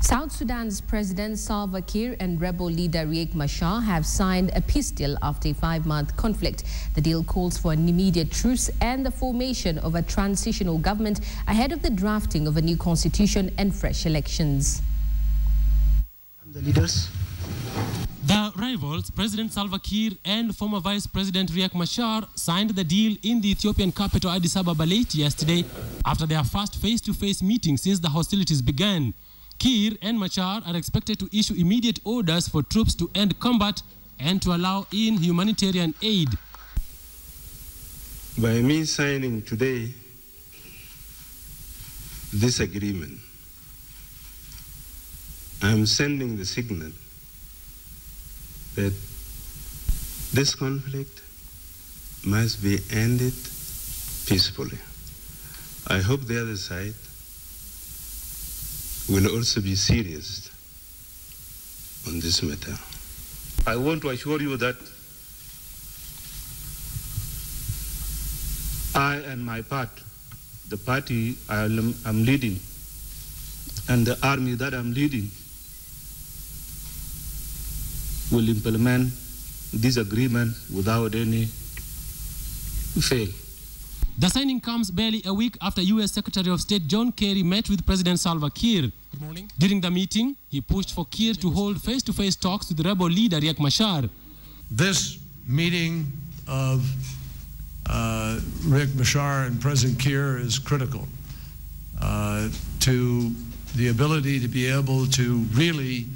South Sudan's President Salva Kiir and rebel leader Riek Machar have signed a peace deal after a 5-month conflict. The deal calls for an immediate truce and the formation of a transitional government ahead of the drafting of a new constitution and fresh elections. The leaders. The rivals, President Salva Kiir and former Vice President Riek Machar, signed the deal in the Ethiopian capital Addis Ababa late yesterday after their first face-to-face meeting since the hostilities began. Kiir and Machar are expected to issue immediate orders for troops to end combat and to allow in humanitarian aid. By me signing today this agreement, I am sending the signal that this conflict must be ended peacefully. I hope the other side will also be serious on this matter. I want to assure you that I and my the party I'm leading, and the army that I'm leading will implement this agreement without any fail. The signing comes barely a week after U.S. Secretary of State John Kerry met with President Salva Kiir. Good morning. During the meeting, he pushed for Kiir to hold face-to-face talks with rebel leader Riek Machar. This meeting of Riek Machar and President Kiir is critical to the ability to be able to really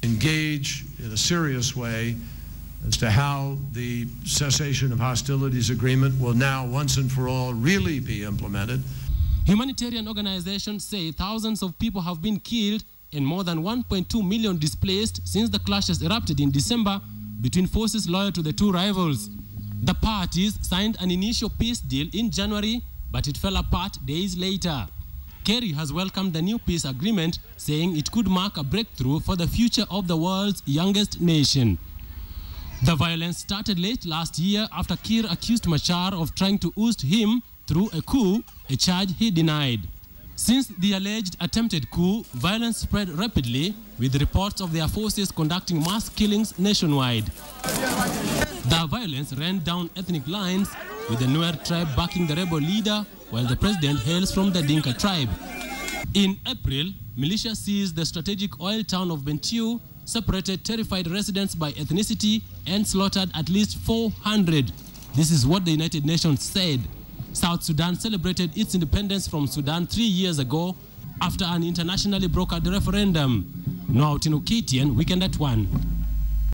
engage in a serious way as to how the cessation of hostilities agreement will now once and for all really be implemented. Humanitarian organizations say thousands of people have been killed and more than 1.2 million displaced since the clashes erupted in December between forces loyal to the two rivals. The parties signed an initial peace deal in January, but it fell apart days later. Kerry has welcomed the new peace agreement, saying it could mark a breakthrough for the future of the world's youngest nation. The violence started late last year after Kiir accused Machar of trying to oust him through a coup, a charge he denied. Since the alleged attempted coup, violence spread rapidly, with reports of their forces conducting mass killings nationwide. The violence ran down ethnic lines, with the Nuer tribe backing the rebel leader, while the president hails from the Dinka tribe. In April, militia seized the strategic oil town of Bentiu, separated terrified residents by ethnicity, and slaughtered at least 400. This is what the United Nations said. South Sudan celebrated its independence from Sudan 3 years ago after an internationally brokered referendum. Noah Otino, KTN, Weekend at 1.